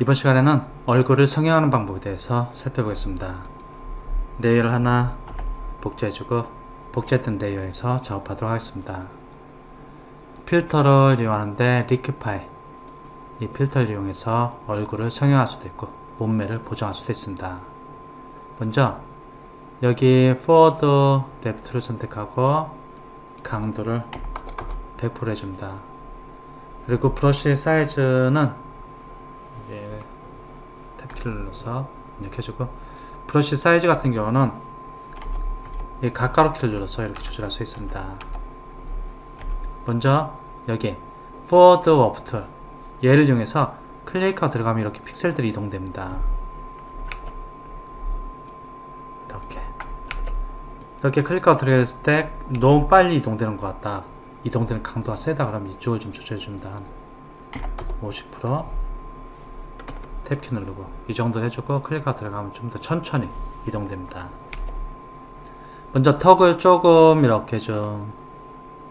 이번 시간에는 얼굴을 성형하는 방법에 대해서 살펴보겠습니다. 레이어를 하나 복제해주고 복제된 레이어에서 작업하도록 하겠습니다. 필터를 이용하는데 리큐파이, 이 필터를 이용해서 얼굴을 성형할 수도 있고 몸매를 보정할 수도 있습니다. 먼저 여기 forward, left를 선택하고 강도를 100% 해줍니다. 그리고 브러쉬 사이즈는 탭키를 눌러서 입력해주고, 브러쉬 사이즈 같은 경우는 이 가까로 키를 눌러서 이렇게 조절할 수 있습니다. 먼저 여기 forward warp tool, 얘를 이용해서 클릭하고 들어가면 이렇게 픽셀들이 이동됩니다. 이렇게 클릭하고 들어갔을 때 너무 빨리 이동되는 것 같다, 이동되는 강도가 세다 그러면 이쪽을 좀 조절해 줍니다. 50% 탭키 누르고 이 정도 해주고 클릭하고 들어가면 좀 더 천천히 이동됩니다. 먼저 턱을 조금 이렇게 좀,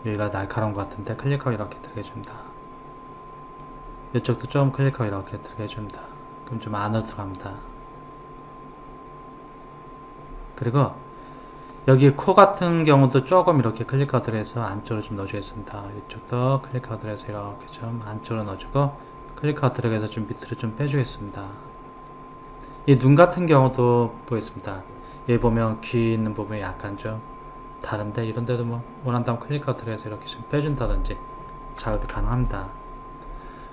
여기가 날카로운 것 같은데 클릭하고 이렇게 들어가 줍니다. 이쪽도 좀 클릭하고 이렇게 들어가 줍니다. 그럼 좀 안으로 들어갑니다. 그리고 여기 코 같은 경우도 조금 이렇게 클릭하고 들어가서 안쪽으로 좀 넣어주겠습니다. 이쪽도 클릭하고 들어가서 이렇게 좀 안쪽으로 넣어주고 클릭하고 들어가서 좀 밑으로 좀 빼주겠습니다. 이 눈 같은 경우도 보겠습니다. 여기 보면 귀 있는 부분이 약간 좀 다른데 이런데도 뭐 원한다면 클릭하고 들어가서 이렇게 좀 빼준다든지 작업이 가능합니다.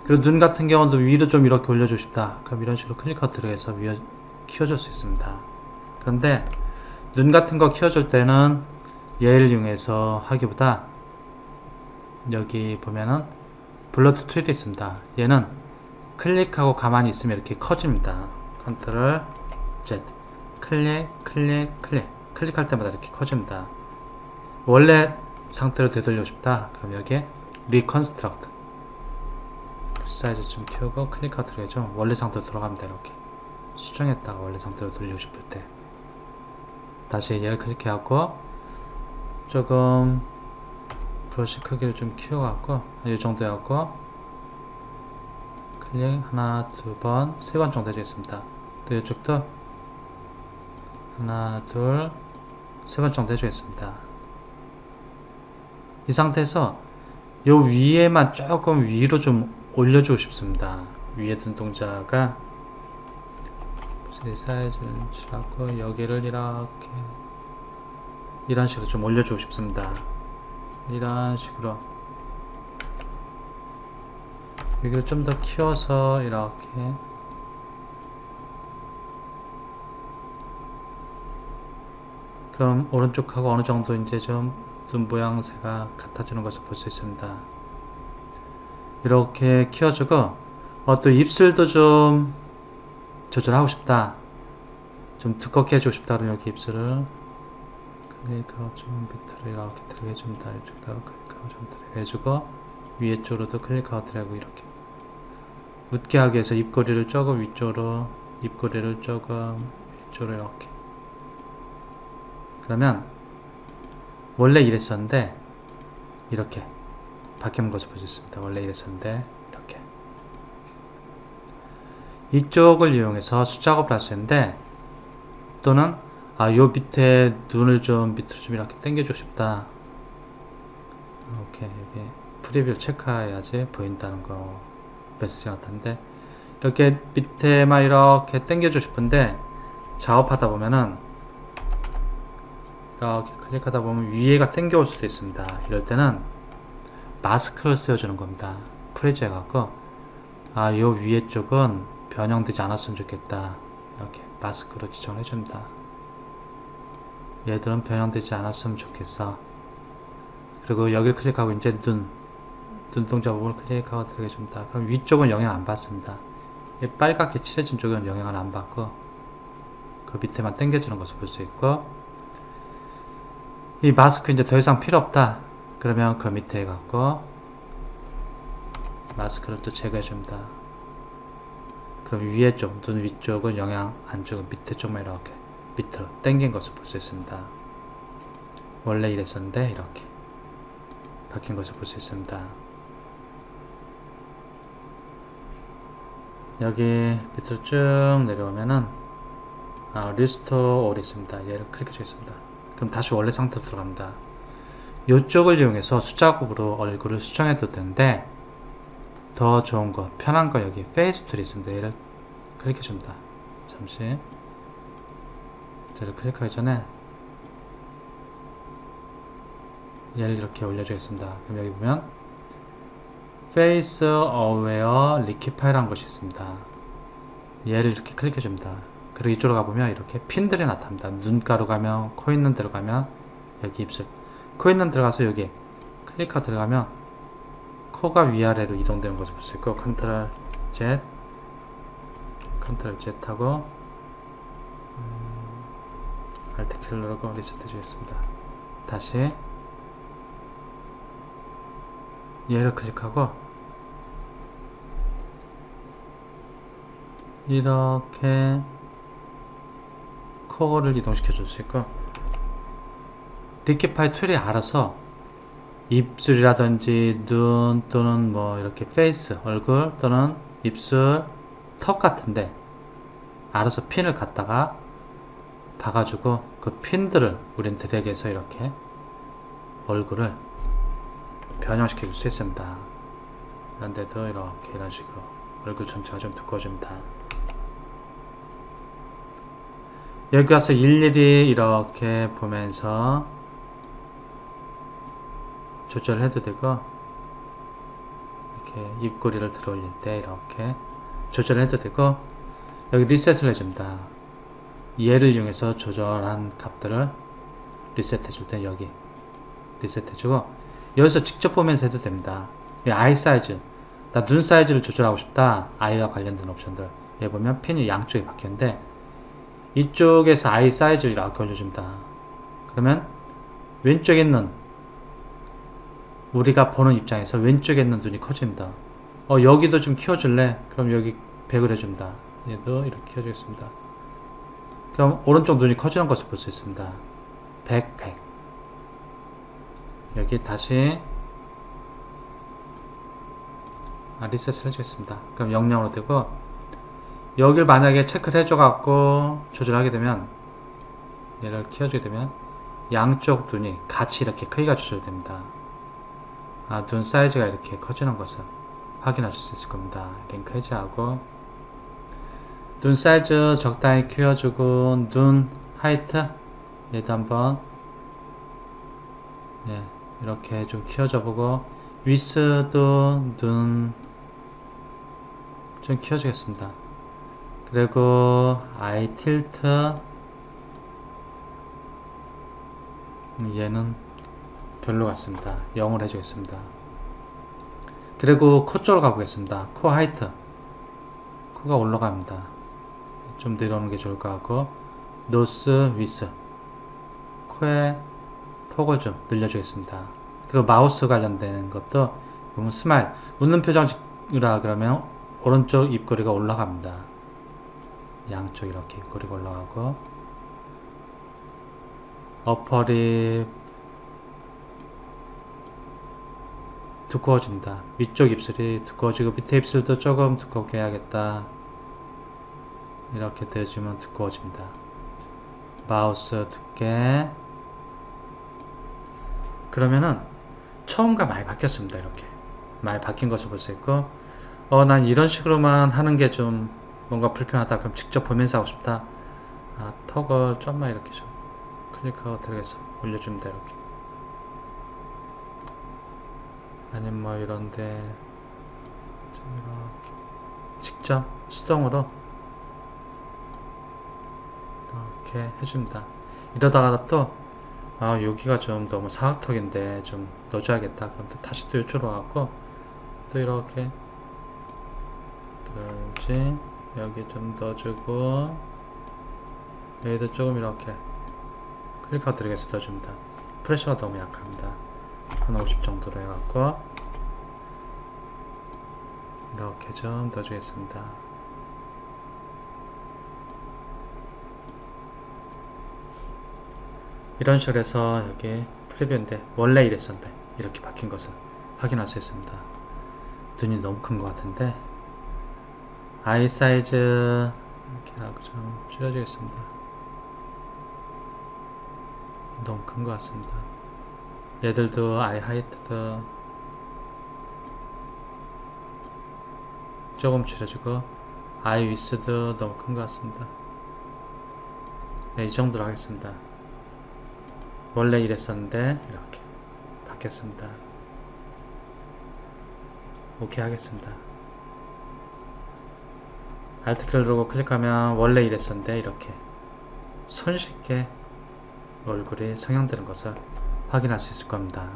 그리고 눈 같은 경우도 위로 좀 이렇게 올려주고 싶다, 그럼 이런 식으로 클릭하고 들어가서 위에 키워줄 수 있습니다. 그런데 눈 같은 거 키워줄 때는 얘를 이용해서 하기보다 여기 보면은 블러드 툴이 있습니다. 얘는 클릭하고 가만히 있으면 이렇게 커집니다. 컨트롤 Z, 클릭할 때마다 이렇게 커집니다. 원래 상태로 되돌리고 싶다, 그럼 여기에 리컨스트럭트, 사이즈 좀 키우고 클릭하고 들어가죠. 원래 상태로 돌아갑니다. 이렇게 수정했다가 원래 상태로 돌리고 싶을 때 다시 얘를 클릭해갖고 조금 브러쉬 크기를 좀 키워갖고 이 정도 해갖고 클릭 하나, 두 번, 세 번 정도 해주겠습니다. 또 이쪽도 하나, 둘, 세 번 정도 해주겠습니다. 이 상태에서 요 위에만 조금 위로 좀 올려주고 싶습니다. 위에 눈동자가 사이즈를 줄하고 여기를 이렇게 이런 식으로 좀 올려주고 싶습니다. 이런 식으로 여기를 좀 더 키워서 이렇게 그럼 오른쪽하고 어느 정도 이제 좀 눈 모양새가 같아지는 것을 볼 수 있습니다. 이렇게 키워주고 또 입술도 좀 조절하고 싶다, 좀 두껍게 해주고 싶다 그러면 여기 입술을 클릭하고 좀 밑으로 이렇게 들어가 줍니다. 이쪽도 클릭하고 좀 들어가 해주고 위에 쪽으로도 클릭하고 들어가고 이렇게 웃게 하기 위해서 입꼬리를 조금 위쪽으로, 입꼬리를 조금 위쪽으로 이렇게, 그러면 원래 이랬었는데 이렇게 바뀌는 것을 볼 수 있습니다. 원래 이랬었는데 이렇게 이쪽을 이용해서 수작업을 할 수 있는데, 또는 요 밑에 눈을 좀 밑으로 좀 이렇게 당겨주고 싶다. 이렇게 여기 프리뷰 체크해야지 보인다는 거 메시지 같은데, 이렇게 밑에만 이렇게 당겨주고 싶은데 작업하다 보면은 이렇게 클릭하다 보면 위에가 당겨올 수도 있습니다. 이럴 때는 마스크를 쓰여주는 겁니다. 프리즈 해갖고 요 위에 쪽은 변형되지 않았으면 좋겠다, 이렇게 마스크로 지정을 해줍니다. 얘들은 변형되지 않았으면 좋겠어. 그리고 여기를 클릭하고 이제 눈동자 부분을 클릭하고 들어가 줍니다. 그럼 위쪽은 영향 안 받습니다. 빨갛게 칠해진 쪽은 영향을 안 받고 그 밑에만 당겨주는 것을 볼 수 있고, 이 마스크 이제 더 이상 필요 없다 그러면 그 밑에 갖고 마스크를 또 제거해 줍니다. 그럼 위에 쪽, 눈 위쪽은 영향 안 주고 밑에 쪽만 이렇게 밑으로 당긴 것을 볼 수 있습니다. 원래 이랬었는데 이렇게 바뀐 것을 볼 수 있습니다. 여기 밑으로 쭉 내려오면은 리스토어 올이 있습니다. 얘를 클릭해 주겠습니다. 그럼 다시 원래 상태로 들어갑니다. 이쪽을 이용해서 숫자국으로 얼굴을 수정해도 되는데 더 좋은 거, 편한 거 여기 페이스 툴이 있습니다. 얘를 클릭해 줍니다. 잠시 얘를 클릭하기 전에 얘를 이렇게 올려주겠습니다. 그럼 여기 보면 Face Aware Liquify라는 것이 있습니다. 얘를 이렇게 클릭해 줍니다. 그리고 이쪽으로 가보면 이렇게 핀들이 나타납니다. 눈가로 가면, 코 있는 데로 가면 여기 입술, 코 있는 데로 가서 여기 클릭하고 들어가면 코가 위아래로 이동되는 것을 볼 수 있고, 컨트롤 Z 하고 Alt 키를 누르고 리셋해 주겠습니다. 다시 얘를 클릭하고 이렇게 코를 이동시켜 줄 수 있고, 리퀴파이 툴이 알아서 입술이라든지 눈 또는 뭐 이렇게 페이스, 얼굴 또는 입술, 턱 같은데 알아서 핀을 갖다가 봐가지고 그 핀들을 우린 드래그해서 이렇게 얼굴을 변형시켜 줄 수 있습니다. 그런데도 이렇게 이런 식으로 얼굴 전체가 좀 두꺼워집니다. 여기 와서 일일이 이렇게 보면서 조절을 해도 되고, 이렇게 입꼬리를 들어 올릴 때 이렇게 조절을 해도 되고, 여기 리셋을 해줍니다. 얘를 이용해서 조절한 값들을 리셋해 줄 때 여기 리셋해 주고, 여기서 직접 보면서 해도 됩니다. 이 아이 사이즈, 나 눈 사이즈를 조절하고 싶다. 아이와 관련된 옵션들. 여기 보면 핀이 양쪽에 바뀌었는데 이쪽에서 아이 사이즈를 이렇게 올려줍니다. 그러면 왼쪽에 있는, 우리가 보는 입장에서 왼쪽에 있는 눈이 커집니다. 여기도 좀 키워줄래? 그럼 여기 100을 해줍니다. 얘도 이렇게 키워주겠습니다. 그럼 오른쪽 눈이 커지는 것을 볼 수 있습니다. 100, 100. 여기 다시 리셋을 해주겠습니다. 그럼 00으로 되고, 여길 만약에 체크를 해줘갖고 조절하게 되면, 얘를 키워주게 되면 양쪽 눈이 같이 이렇게 크기가 조절됩니다. 눈 사이즈가 이렇게 커지는 것을 확인하실 수 있을 겁니다. 링크 해제하고, 눈 사이즈 적당히 키워주고, 눈 하이트 얘도 한번 이렇게 좀 키워줘 보고, 위스도 눈 좀 키워주겠습니다. 그리고 아이 틸트 얘는 별로 같습니다. 0을 해주겠습니다. 그리고 코 쪽으로 가보겠습니다. 코 하이트, 코가 올라갑니다. 좀 내려오는 게 좋을 것 같고, 노스 위스, 코의 폭을 좀 늘려주겠습니다. 그리고 마우스 관련된 것도 보면 스마일, 웃는 표정이라 그러면 오른쪽 입꼬리가 올라갑니다. 양쪽 이렇게 입꼬리가 올라가고, 어퍼립 두꺼워집니다. 위쪽 입술이 두꺼워지고 밑에 입술도 조금 두껍게 해야겠다. 이렇게 대주면 두꺼워집니다. 마우스 두께. 그러면은 처음과 많이 바뀌었습니다. 이렇게 많이 바뀐 것을 볼 수 있고, 난 이런 식으로만 하는 게 좀 뭔가 불편하다. 그럼 직접 보면서 하고 싶다. 턱을 좀만 이렇게 좀 클릭하고 들어가서 올려줍니다. 이렇게. 아니면 뭐 이런데 좀 이렇게 직접 수동으로 이렇게 해줍니다. 이러다가 또 여기가 좀 너무 사각턱인데 좀 넣어줘야겠다. 그럼 또 다시 또 이쪽으로 와갖고 또 이렇게 그렇지, 여기 좀 넣어주고, 여기도 조금 이렇게 클릭하고 들어가서 넣어줍니다. 프레셔가 너무 약합니다. 한 50 정도로 해갖고 이렇게 좀 넣어주겠습니다. 이런 식으로 해서 여기 프리뷰인데 원래 이랬었는데 이렇게 바뀐 것을 확인할 수 있습니다. 눈이 너무 큰 것 같은데 아이 사이즈 이렇게 하고 좀 줄여주겠습니다. 너무 큰 것 같습니다. 얘들도 아이 하이트도 조금 줄여주고 아이 위스도 너무 큰 것 같습니다. 네, 이 정도로 하겠습니다. 원래 이랬었는데 이렇게 바뀌었습니다. 오케이 하겠습니다. Alt키를 누르고 클릭하면 원래 이랬었는데 이렇게 손쉽게 얼굴이 성형되는 것을 확인할 수 있을 겁니다.